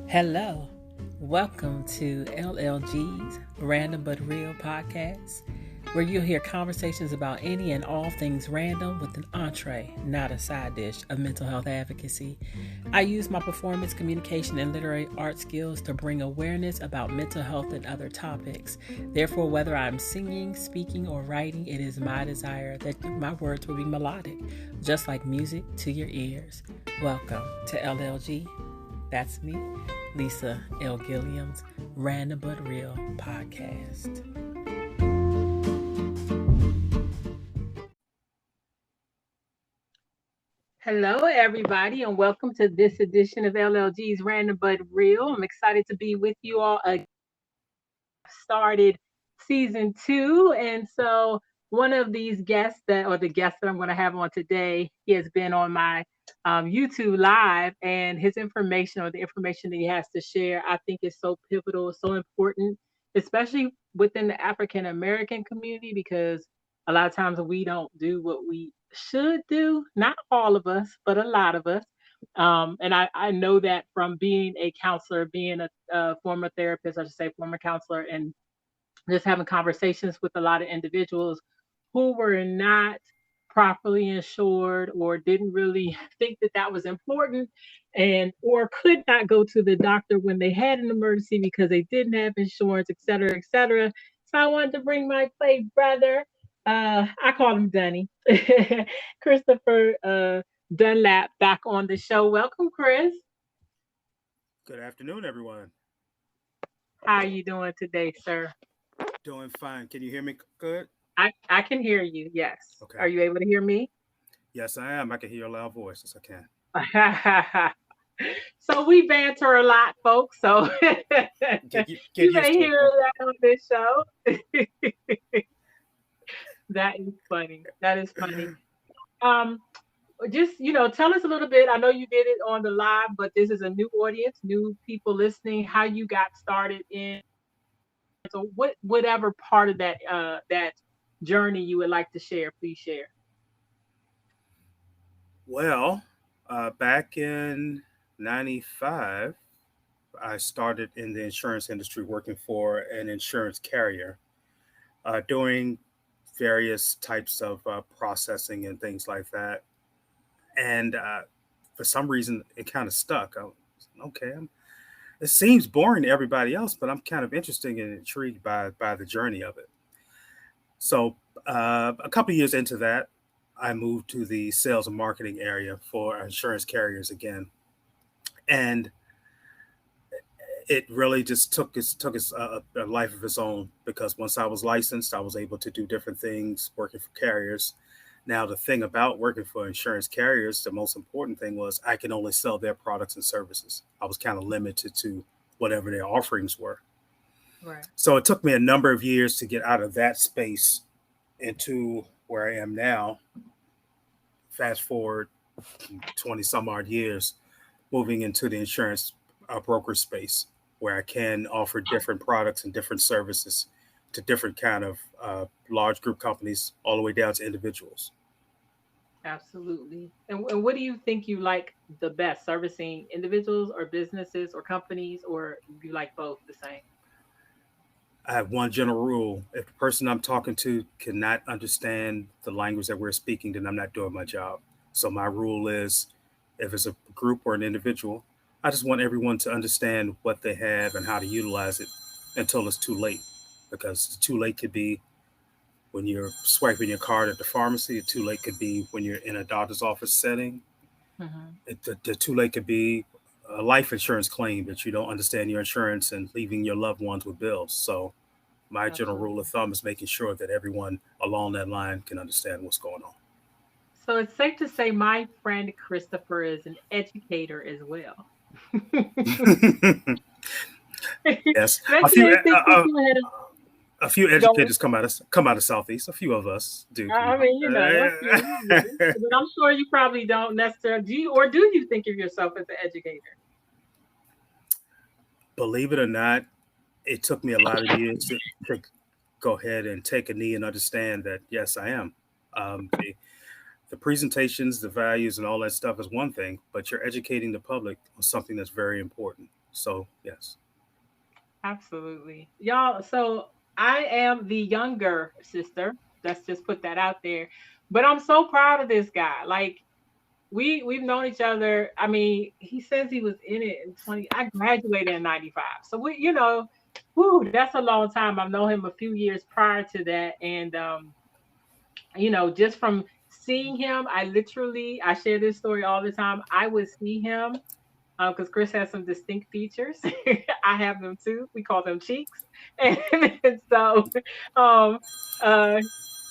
Hello, welcome to LLG's Random But Real podcast, where you'll hear conversations about any and all things random with an entree, not a side dish, of mental health advocacy. I use my performance, communication, and literary art skills to bring awareness about mental health and other topics. Therefore, whether I'm singing, speaking, or writing, it is my desire that my words will be melodic, just like music to your ears. Welcome to LLG. That's me, Lisa L. Gilliam's Random But Real podcast. Hello, everybody, and welcome to this edition of LLG's Random But Real. I'm excited to be with you all again. Started season 2, and so one of these guests the guest that I'm going to have on today, he has been on my YouTube live, and his information or the information that he has to share, I think is so pivotal, so important, especially within the African American community, because a lot of times we don't do what we should do. Not all of us, but a lot of us. And I know that from being a counselor, being a former therapist, I should say former counselor, and just having conversations with a lot of individuals who were not properly insured or didn't really think that that was important, and or could not go to the doctor when they had an emergency because they didn't have insurance, et cetera, et cetera. So I wanted to bring my play brother, I call him Dunny, Kristopher Dunlap, back on the show. Welcome, Chris. Good afternoon, everyone. How are you doing today, sir? Doing fine. Can you hear me good? I can hear you. Yes. Okay. Are you able to hear me? Yes, I am. I can hear your loud voice. Yes, I can. So we banter a lot, folks. So Get you may used to hear it, folks. that on this show. That is funny. That is funny. Um, just tell us a little bit. I know you did it on the live, but this is a new audience, new people listening. How you got started in? So whatever part of that journey you would like to share, please share. Well, back in '95, I started in the insurance industry working for an insurance carrier, doing various types of processing and things like that. And for some reason, it kind of stuck. Okay, it seems boring to everybody else, but I'm kind of interested and intrigued by the journey of it. So a couple of years into that, I moved to the sales and marketing area for insurance carriers again, and it really just took a life of its own because once I was licensed, I was able to do different things working for carriers. Now, the thing about working for insurance carriers, the most important thing was I can only sell their products and services. I was kind of limited to whatever their offerings were. Right. So it took me a number of years to get out of that space into where I am now. Fast forward 20 some odd years, moving into the insurance broker space where I can offer different products and different services to different kind of large group companies all the way down to individuals. Absolutely. And what do you think you like the best, servicing individuals or businesses or companies, or you like both the same? I have one general rule. If the person I'm talking to cannot understand the language that we're speaking, then I'm not doing my job. So my rule is if it's a group or an individual, I just want everyone to understand what they have and how to utilize it until it's too late. Because too late could be when you're swiping your card at the pharmacy, too late could be when you're in a doctor's office setting. Hmm. The too late could be a life insurance claim that you don't understand your insurance and leaving your loved ones with bills. So my general rule of Absolutely. thumb is making sure that everyone along that line can understand what's going So it's safe to say my friend Christopher is an educator as well. on. Yes, Maybe they think that you have a few going. educators come out of Southeast. A few of us do. I mean, a few, but I'm sure you probably don't necessarily do you, or do you think of yourself as an educator? Believe it or not, it took me a lot of years to go ahead and take a knee and understand that yes, I am. The presentations, the values, and all that stuff is one thing, but you're educating the public on something that's very important. So yes. Absolutely. Y'all, so I am the younger sister. Let's just put that out there. But I'm so proud of this guy. Like we've known each other. I mean, he says he was in it in 20. I graduated in 95. So whoo, that's a long time. I've known him a few years prior to that. And just from seeing him, I share this story all the time. I would see him because Chris has some distinct features. I have them too. We call them cheeks. And so, um, uh,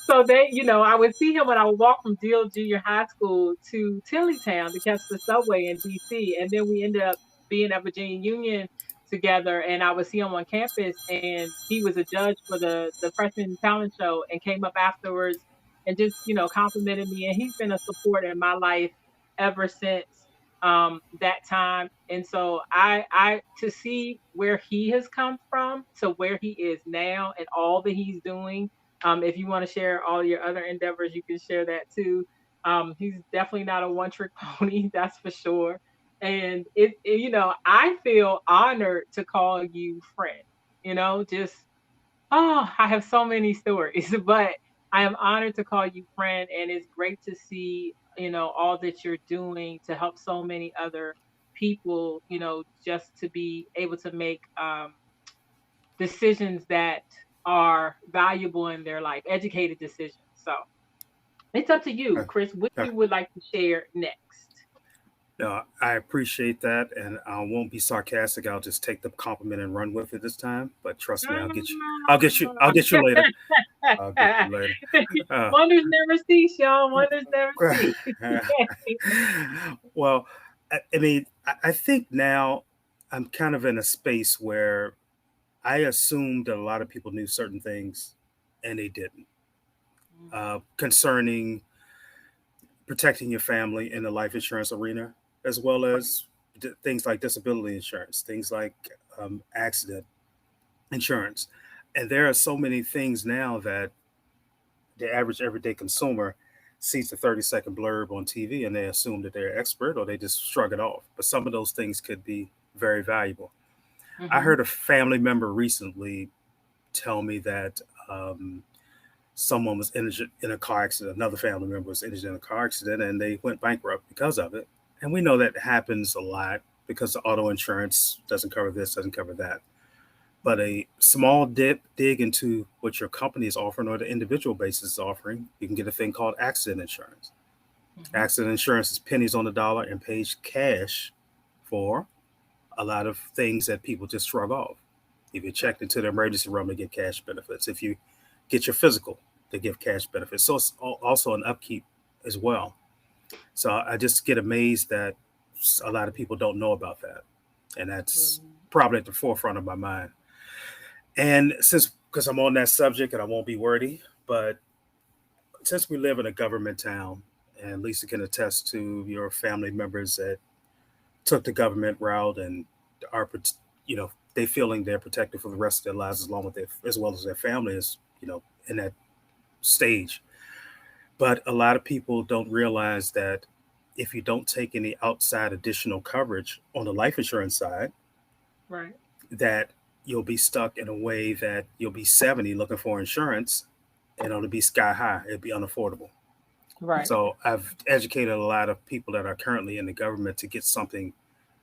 I would see him when I would walk from Deal Junior High School to Tillytown to catch the subway in DC. And then we ended up being at Virginia Union together. And I would see him on campus. And he was a judge for the freshman talent show and came up afterwards and just, complimented me. And he's been a support in my life ever since that time. And so I to see where he has come from to where he is now and all that he's doing. If you want to share all your other endeavors, you can share that too. He's definitely not a one trick pony, that's for sure. And I feel honored to call you friend. Just I have so many stories, but I am honored to call you friend, and it's great to see, all that you're doing to help so many other people, just to be able to make decisions that are valuable in their life, educated decisions. So it's up to you, Uh, Chris, what uh, you would like to share next. no, I appreciate that, and I won't be sarcastic. I'll just take the compliment and run with it this time. But trust me, I'll get you. I'll get you. I'll get you later. I'll get you later. Uh, Wonders never cease, y'all. Wonders never cease. well, I mean, I think now I'm kind of in a space where I assumed that a lot of people knew certain things, and they didn't, concerning protecting your family in the life insurance arena, as well as things like disability insurance, things like accident insurance. And there are so many things now that the average everyday consumer sees a 30-second blurb on TV and they assume that they're expert or they just shrug it off. But some of those things could be very valuable. I Mm-hmm. heard a family member recently tell me that someone was injured in a car accident. Another family member was injured in a car accident and they went bankrupt because of it. And we know that happens a lot because the auto insurance doesn't cover this, doesn't cover that. But a small dig into what your company is offering or the individual basis is offering, you can get a thing called accident insurance. Mm-hmm. Accident insurance is pennies on the dollar and pays cash for a lot of things that people just shrug off. If you're Right. checked into the emergency room, they get cash benefits. If you get your physical, they give cash benefits. So it's also an upkeep as well. So I just get amazed that a lot of people don't know about that. And that's Mhm. probably at the forefront of my mind. And since, because I'm on that subject and I won't be wordy, but since we live in a government town, and Lisa can attest to your family members that took the government route and are, they feeling they're protected for the rest of their lives as long with their, as well as their family is, in that stage. But a lot of people don't realize that if you don't take any outside additional coverage on the life insurance side, Right. that you'll be stuck in a way that you'll be 70 looking for insurance and it'll be sky high. It'll be unaffordable. Right. So I've educated a lot of people that are currently in the government to get something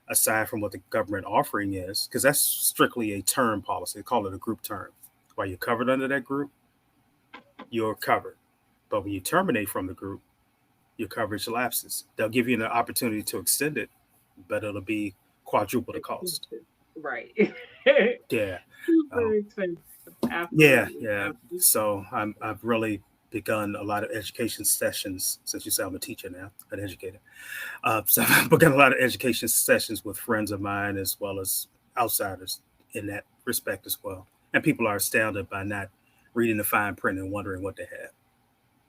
aside from what the government offering is, because that's strictly a term policy. They call it a group term. While you're covered under that group, you're covered. But when you terminate from the group, your coverage lapses. They'll give you an opportunity to extend it, but it'll be quadruple the cost. Expensive. Right. Yeah. Super Um, expensive. yeah, Absolutely. yeah. Absolutely. So I've really begun a lot of education sessions, since you say I'm a teacher now, an educator. So I've begun a lot of education sessions with friends of mine as well as outsiders in that respect as well. And people are astounded by not reading the fine print and wondering what they have.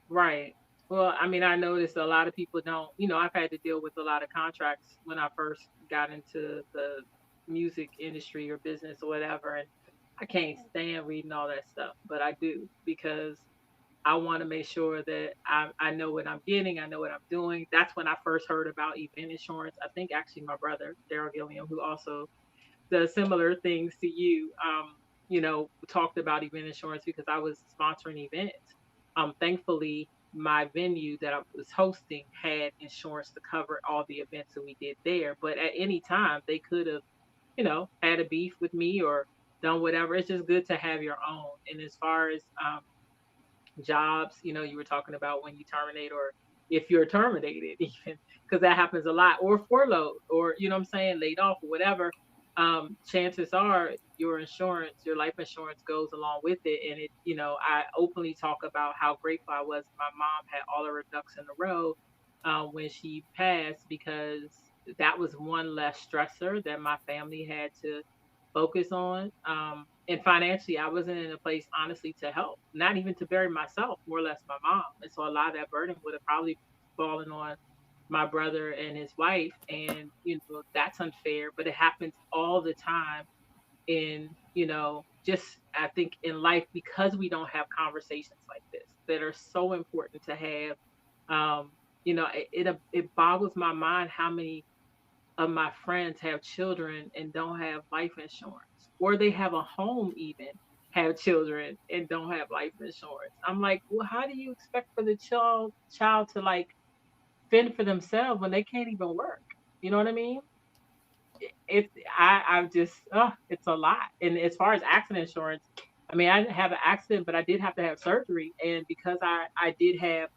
Right. Well, I mean, I noticed a lot of people don't, I've had to deal with a lot of contracts when I first got into the music industry or business or whatever. And I can't stand reading all that stuff, but I do because I want to make sure that I know what I'm getting. I know what I'm doing. That's when I first heard about event insurance. I think actually my brother, Daryl Gilliam, who also the similar things to you. Talked about event insurance because I was sponsoring events. Thankfully, my venue that I was hosting had insurance to cover all the events that we did there. But at any time, they could have, had a beef with me or done whatever. It's just good to have your own. And as far as jobs, you were talking about when you terminate or if you're terminated, even because that happens a lot, or furloughed, or what I'm saying, laid off or whatever. Chances are your insurance, your life insurance goes along with it. And I openly talk about how grateful I was. My mom had all of her ducks in a row when she passed, because that was one less stressor that my family had to focus on. And financially, I wasn't in a place, honestly, to help, not even to bury myself, more or less my mom. And so a lot of that burden would have probably fallen on my brother and his wife. And, that's unfair, but it happens all the time in, just I think in life, because we don't have conversations like this that are so important to have. It boggles my mind how many of my friends have children and don't have life insurance, or they have a home, even have children and don't have life insurance. I'm like, well, how do you expect for the child to like fend for themselves when they can't even work? You know what I mean? It's I'm just it's a lot. And as far as accident insurance, I mean, I didn't have an accident, but I did have to have surgery, and because I did have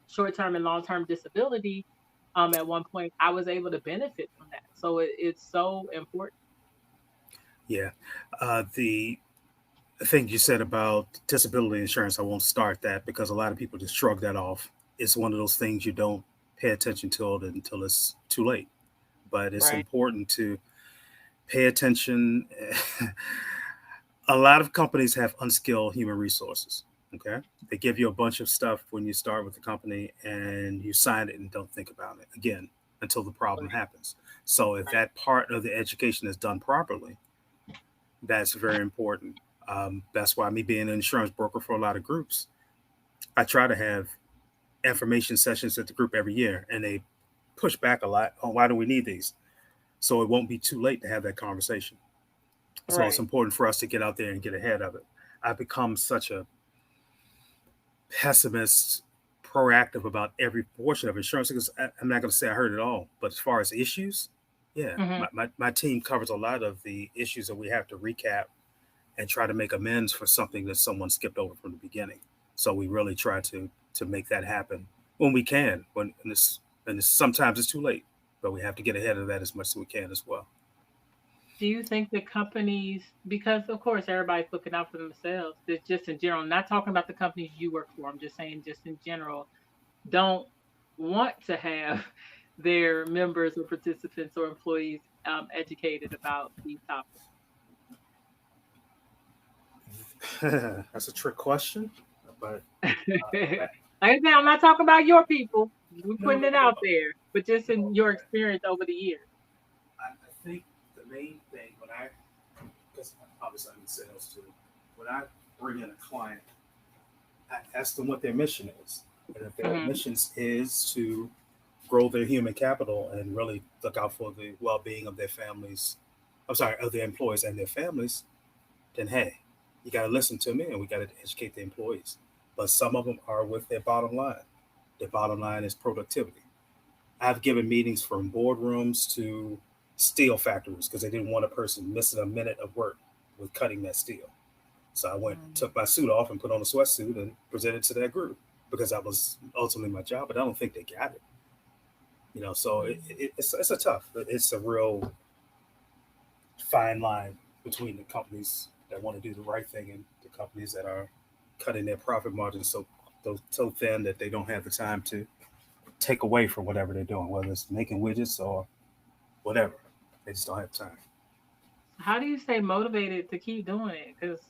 short term and long term disability, at one point, I was able to benefit from that. So it's so important. Yeah. The thing you said about disability insurance, I won't start that because a lot of people just shrug that off. It's one of those things you don't pay attention to it until it's too late. But it's Right. important to pay attention. A lot of companies have unskilled human resources. Okay. They give you a bunch of stuff when you start with the company and you sign it and don't think about it again until the problem Right. happens. So if Right. that part of the education is done properly, that's very important. That's why me being an insurance broker for a lot of groups, I try to have information sessions at the group every year, and they push back a lot on why do we need these. So it won't be too late to have that conversation. So it's Right. important for us to get out there and get ahead of it. I've become such a pessimist, proactive about every portion of insurance because I'm not going to say I heard it all, but as far as issues, yeah, Hmm. my team covers a lot of the issues that we have to recap and try to make amends for something that someone skipped over from the beginning. So we really try to make that happen when we can. Sometimes it's too late, but we have to get ahead of that as much as we can as well. Do you think that companies, because of course everybody's looking out for themselves, that just in general, not talking about the companies you work for, I'm just saying just in general, don't want to have their members or participants or employees educated about these topics? That's a trick question, but Like I said, I'm not talking about your people. We're no, putting no, it no, out there, but just in no. your experience over the years. I think the main thing when because obviously I'm in sales too, when I bring in a client, I ask them what their mission is. And if their Hmm. mission is to grow their human capital and really look out for the well being of their families, I'm sorry, of their employees and their families, then hey, you got to listen to me and we got to educate the employees. But some of them are with their bottom line. Their bottom line is productivity. I've given meetings from boardrooms to steel factories because they didn't want a person missing a minute of work with cutting that steel. So I went, Mm. took my suit off and put on a sweatsuit and presented to that group because that was ultimately my job. But I don't think they got it. So it's a tough, it's a real fine line between the companies that want to do the right thing and the companies that are cutting their profit margins so thin that they don't have the time to take away from whatever they're doing, whether it's making widgets or whatever. They just don't have time. How do you stay motivated to keep doing it? Because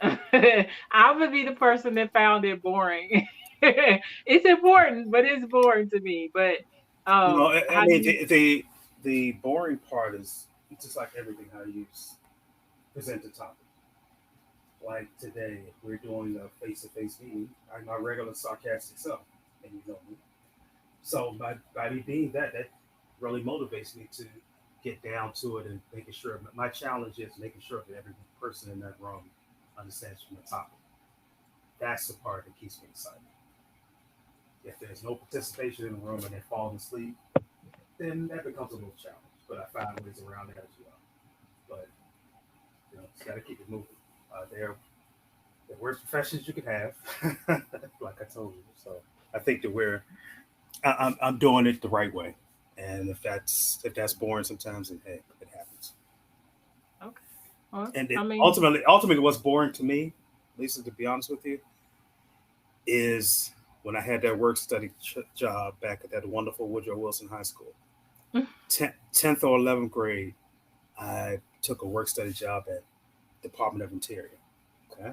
I would be the person that found it boring. It's important, but it's boring to me. But I how do mean, you? the boring part is just like everything how you present the topic. Like today, we're doing a face-to-face meeting. I'm my regular sarcastic self, and you know me. So by me being that really motivates me to get down to it and making sure. My challenge is making sure that every person in that room understands from the topic. That's the part that keeps me excited. If there's no participation in the room and they're falling asleep, then that becomes a little challenge. But I find ways around that as well. But just got to keep it moving. They're the worst professions you could have, like I told you. So I think that I'm doing it the right way. And if that's boring sometimes, then hey, it happens. Okay. Well, And I it, mean, ultimately, what's boring to me, Lisa, to be honest with you, is when I had that work study job back at that wonderful Woodrow Wilson High School. 10th or 11th grade, I took a work study job at Department of Interior. Okay.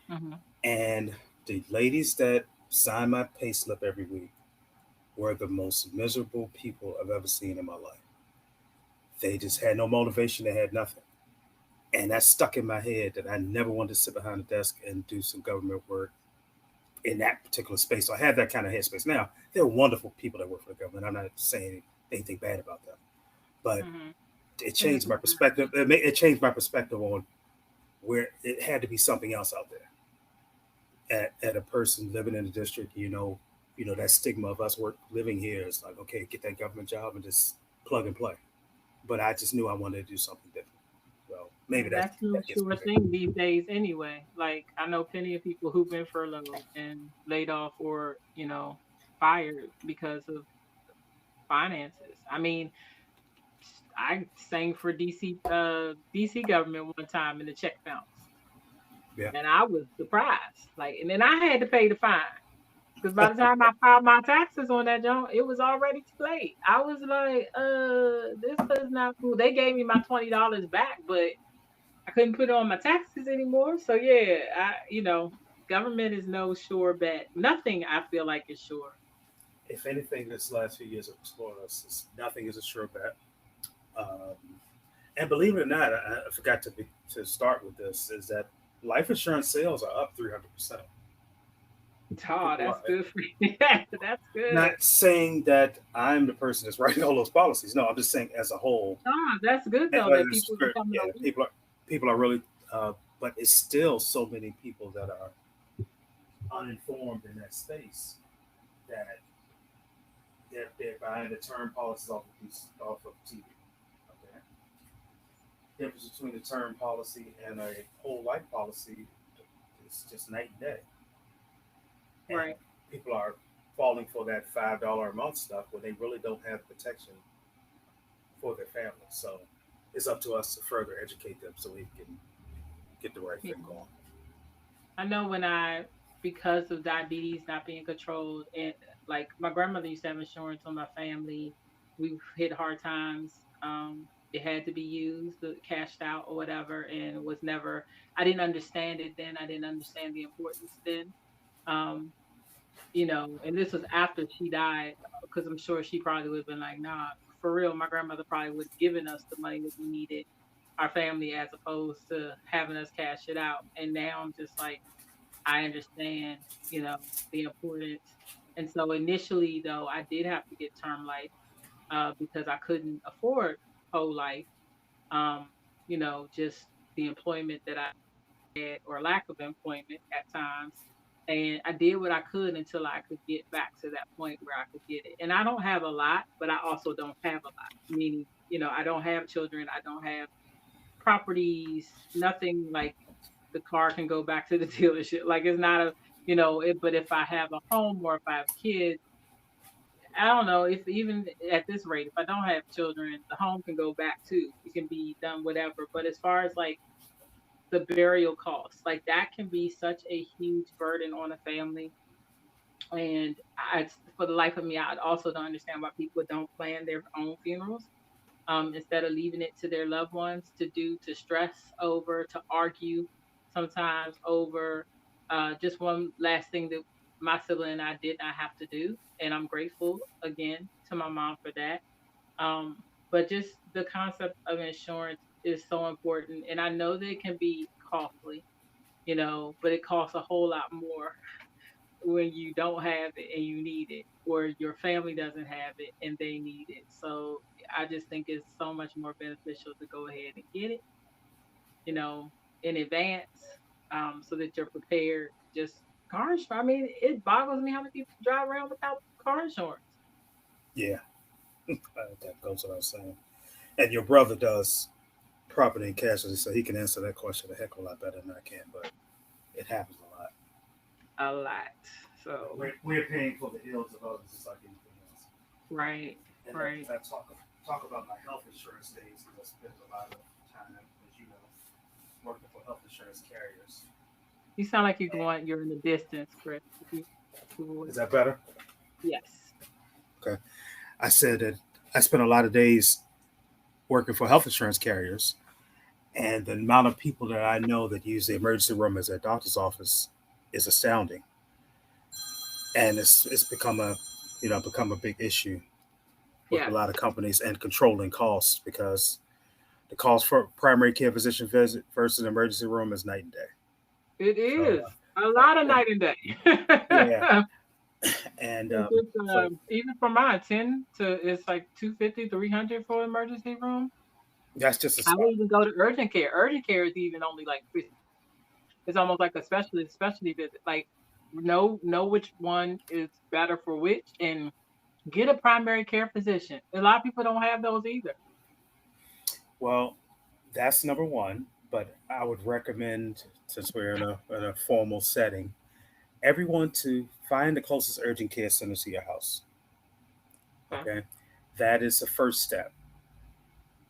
hmm And the ladies that signed my pay slip every week were the most miserable people I've ever seen in my life. They just had no motivation, they had nothing. And that stuck in my head that I never wanted to sit behind a desk and do some government work in that particular space. So I had that kind of headspace. Now, they're wonderful people that work for the government. I'm not saying anything bad about them, but hmm it it is changed what my perspective. It changed my perspective on where it had to be something else out there. At a person living in the district, that stigma of us work living here is like, okay, get that government job and just plug and play. But I just knew I wanted to do something different. So maybe that That's no that gets me sure there. thing these days anyway. Like I know plenty of people who've been furloughed and laid off or, fired because of finances. I mean, I sang for DC government one time and the check bounced. Yeah. And I was surprised. Like and then I had to pay the fine. Because by the time I filed my taxes on that junk, it was already too late. I was like, this is not cool. They gave me my $20 back, but I couldn't put it on my taxes anymore. So yeah, government is no sure bet. Nothing I feel like is sure. If anything, this last few years have explored us, nothing is a sure bet. Um, and believe it or not, I forgot to start with this is that life insurance sales are up 300%. Oh, People are that's good for you. That's good. not saying that I'm the person that's writing all those policies. No, I'm just saying as a whole, Oh, that's good though that people are becoming yeah, aware. people are really, but it's still so many people that are uninformed in that space that they're buying the term policies off of TV. Okay, difference between the term policy and a whole life policy is just night and day, and Right. people are falling for that $5 a month stuff when they really don't have protection for their family. So it's up to us to further educate them so we can get the right Yeah. thing going. I know because of diabetes not being controlled, and like my grandmother used to have insurance on my family. We've hit hard times. It had to be used, cashed out or whatever, and it was never. I didn't understand it then. I didn't understand the importance then. Um, and this was after she died, because I'm sure she probably would have been like, nah, for real, my grandmother probably would have given us the money that we needed, our family, as opposed to having us cash it out. And now I'm just like, I understand, the importance. And so initially, though, I did have to get term life because I couldn't afford whole life. Just the employment that I had or lack of employment at times. And I did what I could until I could get back to that point where I could get it. And I don't have a lot, but I also don't have a lot. Meaning, I don't have children, I don't have properties, nothing like the car can go back to the dealership. Like it's not but if I have a home or if I have kids, I don't know if even at this rate, if I don't have children, the home can go back too. It can be done whatever. But as far as like the burial costs, like that can be such a huge burden on a family. And for the life of me, I also don't understand why people don't plan their own funerals instead of leaving it to their loved ones to do, to stress over, to argue sometimes over. Just one last thing that my sibling and I did not have to do, and I'm grateful again to my mom for that. But just the concept of insurance is so important, and I know that it can be costly, but it costs a whole lot more when you don't have it and you need it, or your family doesn't have it and they need it. So I just think it's so much more beneficial to go ahead and get it, you know, in advance, so that you're prepared. Just car insurance. I mean, it boggles me how many people drive around without car insurance. Yeah, that goes without saying. And your brother does property and casualty, so he can answer that question a heck of a lot better than I can. But it happens a lot. A lot. So, We're paying for the ills of others just like anything else. right, And right. if I talk about my health insurance days, because I spent a lot of time, as you know, working for health insurance carriers. You sound like you're in the distance, Chris. Is that better? Yes. Okay. I said that I spent a lot of days working for health insurance carriers, and the amount of people that I know that use the emergency room as their doctor's office is astounding, and it's become a become a big issue with a Yes. lot of companies and controlling costs because the cost for primary care physician visit versus emergency room is night and day. It So is a lot of and night and day. yeah, and It's just, so even for mine, 10 to it's like 250, 300 for emergency room. that's just a I would spot. even go to urgent care. Urgent care is even only like it's almost like a specialty visit. Like know which one is better for which, and get a primary care physician. A lot of people don't have those either. Well, that's number one. But I would recommend, since we're in a formal setting, everyone to find the closest urgent care center to your house. Okay. Okay, that is the first step.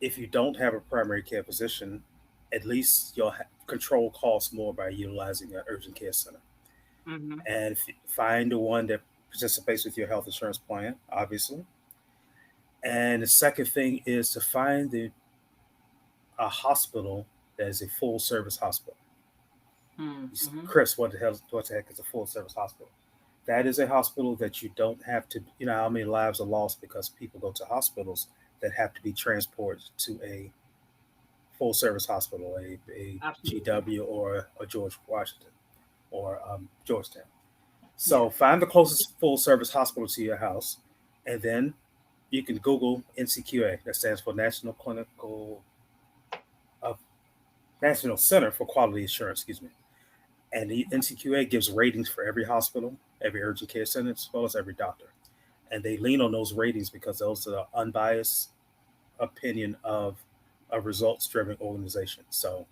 If you don't have a primary care physician, at least you'll control costs more by utilizing an urgent care center. Hmm. And find the one that participates with your health insurance plan, obviously. And the second thing is to find a hospital that is a full service hospital. Mm-hmm. Chris, what the heck is a full service hospital? That is a hospital that you don't have to, you know, how many lives are lost because people go to hospitals that have to be transported to a full service hospital, a Absolutely. GW or a George Washington or Georgetown. So Yes. find the closest full service hospital to your house, and then you can Google NCQA. That stands for uh, National Center for Quality Assurance. Excuse me. And the NCQA gives ratings for every hospital, every urgent care center, as well as every doctor. And they lean on those ratings because those are the unbiased opinion of a results driven organization. So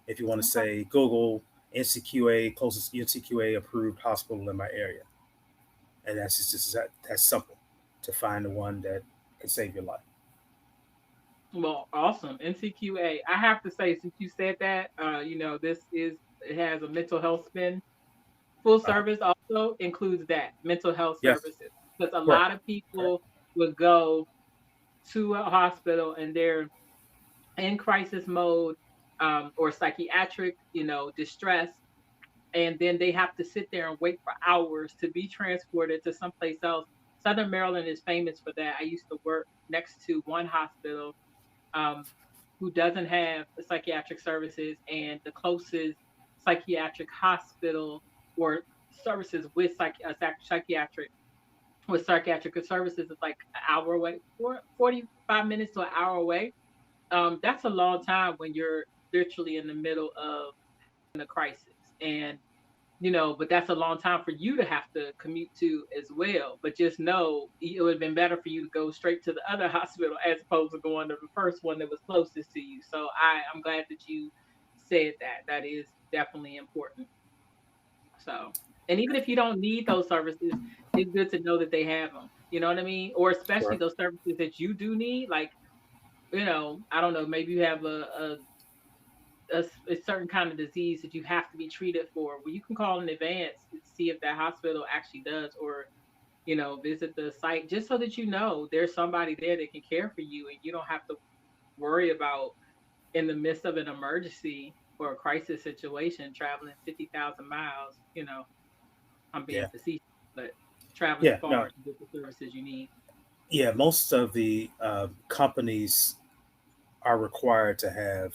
if you want to Okay. say Google NCQA, closest NCQA approved hospital in my area, and just that's simple to find the one that can save your life. Well, awesome. NCQA. I have to say, since you said that, this is it has a mental health spin. Full Uh-huh. service also includes that mental health Yes, services, because a correct, lot of correct. people would go to a hospital and they're in crisis mode, or psychiatric, distress, and then they have to sit there and wait for hours to be transported to someplace else. Southern Maryland is famous for that. I used to work next to one hospital, um, who doesn't have psychiatric services, and the closest psychiatric hospital or services with psychiatric services is like an hour away, 45 minutes to an hour away. That's a long time when you're literally in the middle of a crisis. And but that's a long time for you to have to commute to as well. But just know it would have been better for you to go straight to the other hospital as opposed to going to the first one that was closest to you. So I'm glad that you said that. That is definitely important. So, and even if you don't need those services, it's good to know that they have them. You know what I mean? Or especially Correct. those services that you do need, like, I don't know, maybe you have a certain kind of disease that you have to be treated for. Well, you can call in advance and see if that hospital actually does, or visit the site, just so that there's somebody there that can care for you, and you don't have to worry about, in the midst of an emergency or a crisis situation, traveling 50,000 miles. I'm being Yeah, facetious, but traveling yeah, far no, to get the services you need. yeah. Most of the companies are required to have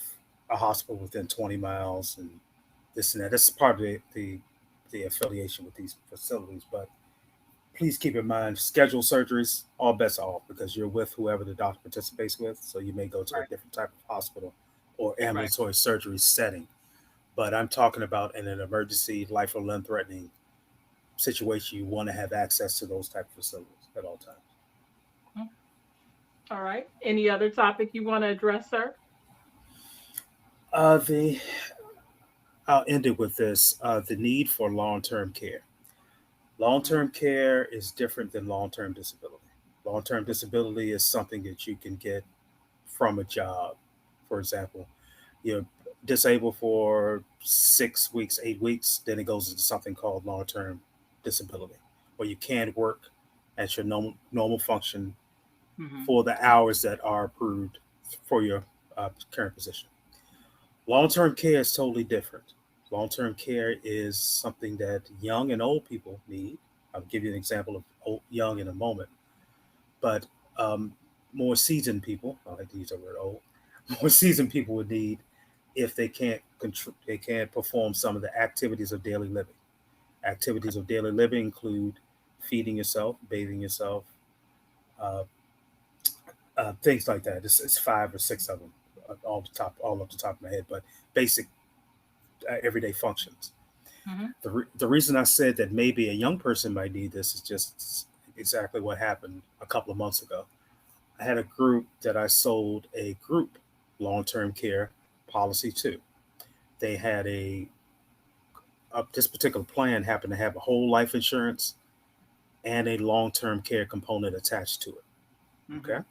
a hospital within 20 miles and this and that. That's part of the the affiliation with these facilities. But please keep in mind, scheduled surgeries, all bets are off because you're with whoever the doctor participates with. So you may go to a Right. different type of hospital or Right. ambulatory surgery setting. But I'm talking about in an emergency, life or limb threatening situation, you want to have access to those type of facilities at all times. Mm. All right. Any other topic you want to address, sir? The I'll end it with this: the need for long-term care. Mm. Long-term care is different than long-term disability. Long-term disability is something that you can get from a job. For example, you're disabled for 6 weeks, 8 weeks, then it goes into something called long-term disability, where you can't work at your normal function Hmm. for the hours that are approved for your current position. Long term care is totally different. Long term care is something that young and old people need. I'll give you an example of young in a moment, but um, more seasoned people, I like to use the word old, more seasoned people would need if they can't perform some of the activities of daily living. Activities of daily living include feeding yourself, bathing yourself, uh, things like that. It's five or six of them, all off the top of my head, but basic everyday functions. Hmm. The reason I said that maybe a young person might need this is just exactly what happened a couple of months ago. I had a group that I sold a group long term care policy to. They had this particular plan happened to have a whole life insurance and a long term care component attached to it. Okay. Hmm.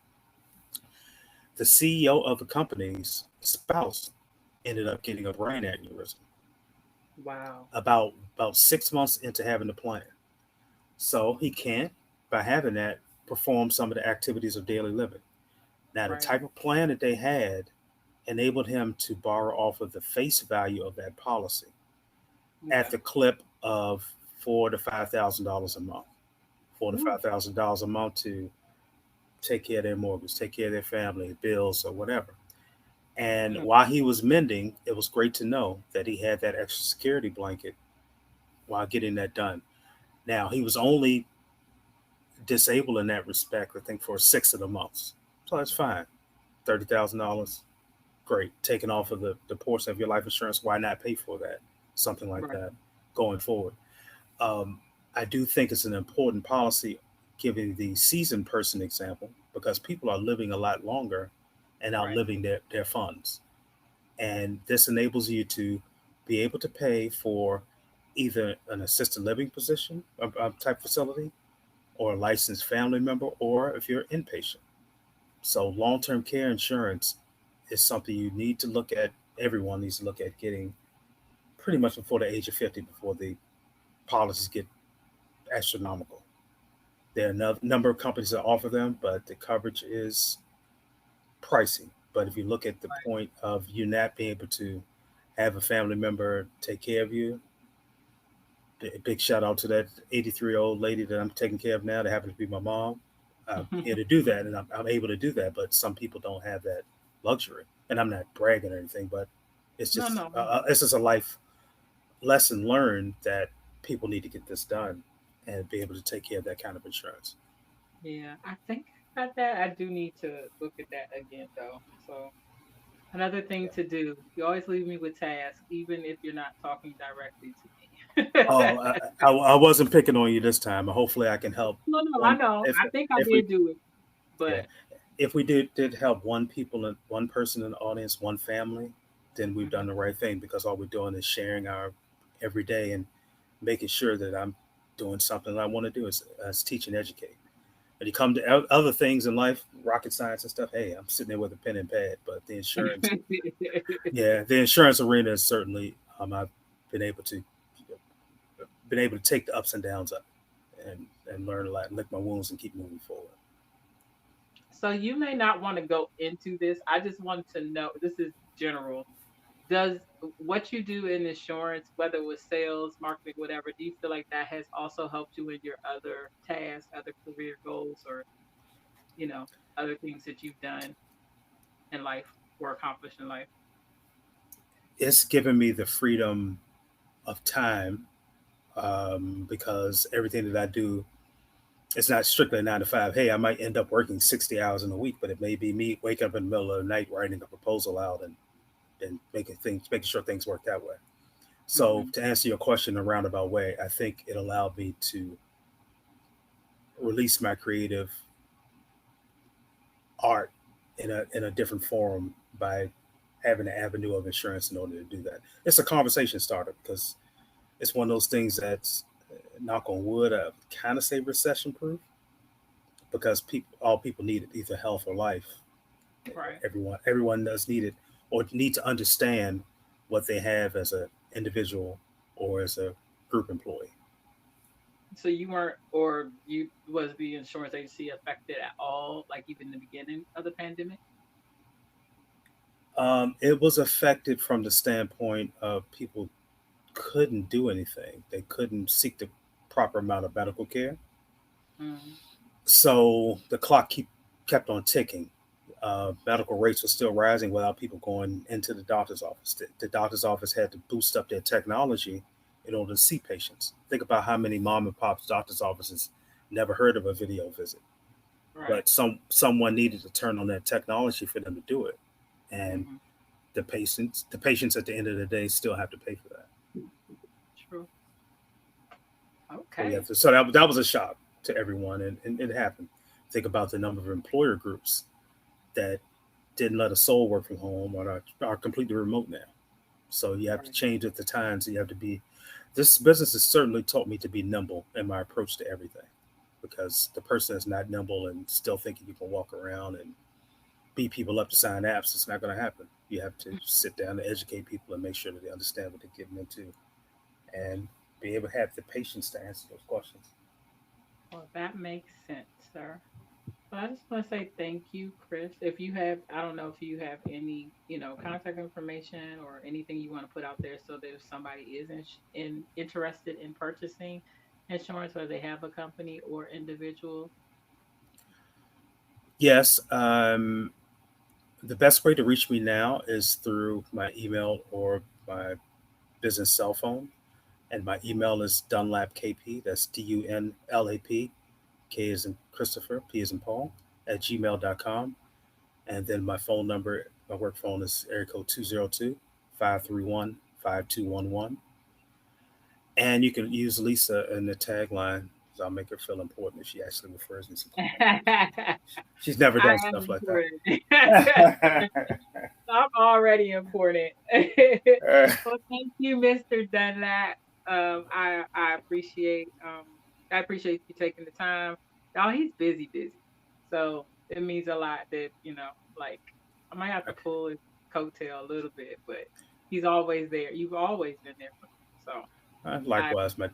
The CEO of the company's spouse ended up getting a brain aneurysm Wow. about 6 months into having the plan. So he can't, by having that, perform some of the activities of daily living. Now, the Right. type of plan that they had enabled him to borrow off of the face value of that policy at Okay. the clip of $4,000 to $5,000 a month. Four to Ooh. five thousand dollars a month to take care of their mortgage, take care of their family, bills, or whatever. And Mm. while he was mending, it was great to know that he had that extra security blanket while getting that done. Now, he was only disabled in that respect, I think, for six of the months. So that's fine. $30,000, great. Taken off of the portion of your life insurance, why not pay for that? Something like Right. that going forward. Um, I do think it's an important policy, giving the seasoned person example, because people are living a lot longer and Right. outliving their funds. And this enables you to be able to pay for either an assisted living position type facility or a licensed family member, or if you're inpatient. So long-term care insurance is something you need to look at. Everyone needs to look at getting pretty much before the age of 50, before the policies get astronomical. There are a number of companies that offer them, but the coverage is pricey. But if you look at the point of you not being able to have a family member take care of you, big shout out to that 83-year-old lady that I'm taking care of now that happens to be my mom. I'm here to do that, and I'm able to do that. But some people don't have that luxury, and I'm not bragging or anything, but No, no, no. it's just a life lesson learned that people need to get this done and be able to take care of that kind of insurance. Yeah, I think I got that. I do need to look at that again, though. So another thing to do. You always leave me with tasks, even if you're not talking directly to Oh, me. I wasn't picking on you this time. Hopefully, I can help No, no, I one. know. I think I If we did do it, Yeah, but if we did help one person in the audience, one family, then we've mhm. done the right thing, because all we're doing is sharing our every day and making sure that I'm doing something that I want to do is teach and educate. When you come to other things in life, rocket science and stuff, hey, I'm sitting there with a pen and pad. But the insurance, yeah, the insurance arena is certainly, I've been able to take the ups and downs up and learn a lot, and lick my wounds and keep moving forward. So you may not want to go into this. I just want to know, this is general. Does what you do in insurance, whether it was sales, marketing, whatever, do you feel like that has also helped you in your other tasks, other career goals, or, you know, other things that you've done in life or accomplished in life? It's given me the freedom of time because everything that I do, it's not strictly a 9 to 5. Hey, I might end up working 60 hours in a week, but it may be me waking up in the middle of the night writing a proposal out and making sure things work that way. So Mm-hmm. to answer your question in a roundabout way, I think it allowed me to release my creative art in a different forum by having an avenue of insurance in order to do that. It's a conversation starter because it's one of those things that's knock on wood, kind of say recession proof because all people need is either health or life. Right. Everyone does need it or need to understand what they have as an individual or as a group employee. So you weren't, or you was the insurance agency affected at all, like even in the beginning of the pandemic? It was affected from the standpoint of people couldn't do anything. They couldn't seek the proper amount of medical care. Mm, So the clock kept on ticking. Medical rates were still rising without people going into the doctor's office. The doctor's office had to boost up their technology in order to see patients. Think about how many mom and pop's doctor's offices never heard of a video visit, right. but someone needed to turn on that technology for them to do it, and Hmm. the patients at the end of the day still have to pay for that. True. So yeah, Okay. so that was a shock to everyone, and it happened. Think about the number of employer groups that didn't let a soul work from home or are completely remote now. So you have to Right. change with the times. You have to be. This business has certainly taught me to be nimble in my approach to everything, because the person that's not nimble and still thinking you can walk around and beat people up to sign apps, it's not going to happen. You have to sit down and educate people and make sure that they understand what they're getting into, and be able to have the patience to answer those questions. Well, that makes sense, sir. Well, I just want to say thank you, Chris. If you have, I don't know if you have any, contact information or anything you want to put out there so that if somebody is interested in purchasing insurance, whether they have a company or individual. Yes, the best way to reach me now is through my email or my business cell phone. And my email is dunlapkp. That's DUNLAP. K is in Christopher, P is in Paul, at gmail.com. And then my phone number, my work phone is area code 202-531-5211. And you can use Lisa in the tagline, so I'll make her feel important if she actually refers me some clients. I She's never done am stuff like important. that. I'm already important. Well, thank you, Mr. Dunlap. I appreciate you taking the time. Y'all, he's busy. So it means a lot that, like I might have to pull his coattail a little bit, but he's always there. You've always been there for me. So I Likewise, my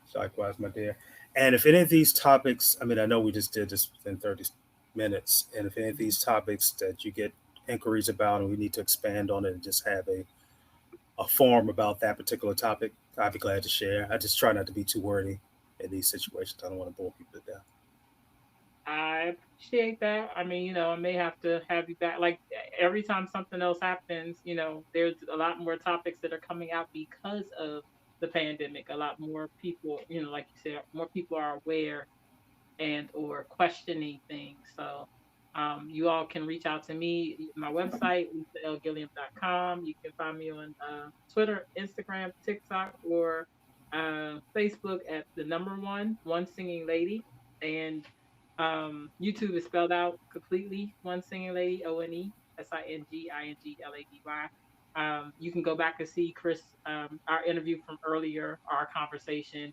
dear. And if any of these topics, I mean, I know we just did this within 30 minutes, and if any of Mhm. these topics that you get inquiries about and we need to expand on it and just have a forum about that particular topic, I'd be glad to share. I just try not to be too wordy in these situations. I don't want to bore people to death. I appreciate that. I mean, I may have to have you back. Like every time something else happens, there's a lot more topics that are coming out because of the pandemic. A lot more people, like you said, more people are aware and or questioning things. So you all can reach out to me. My website, lisalgilliam.com. You can find me on Twitter, Instagram, TikTok, or Facebook at the number one singing lady. And YouTube is spelled out completely, one singing lady, ONESINGINGLADY. You can go back and see Chris, our interview from earlier, our conversation,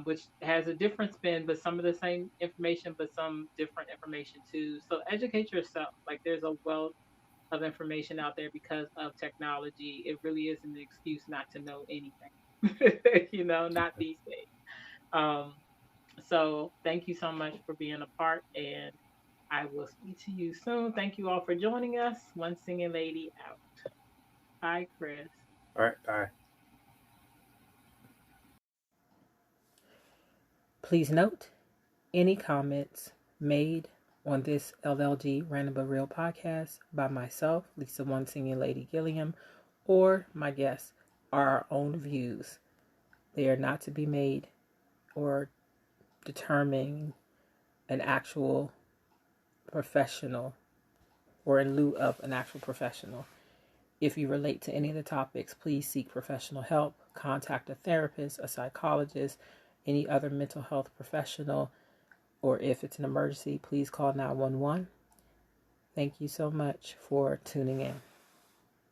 which has a different spin, but some of the same information, but some different information too. So educate yourself. Like there's a wealth of information out there because of technology. It really isn't an excuse not to know anything, not these days. Um, so thank you so much for being a part, and I will speak to you soon. Thank you all for joining us. One singing lady out. Bye, Chris. All right, bye. Please note any comments made on this LLG Random But Real podcast by myself, Lisa One Singing Lady Gilliam, or my guests are our own views. They are not to be made or determining an actual professional or in lieu of an actual professional. If you relate to any of the topics, please seek professional help. Contact a therapist, a psychologist, any other mental health professional, or if it's an emergency, please call 911. Thank you so much for tuning in.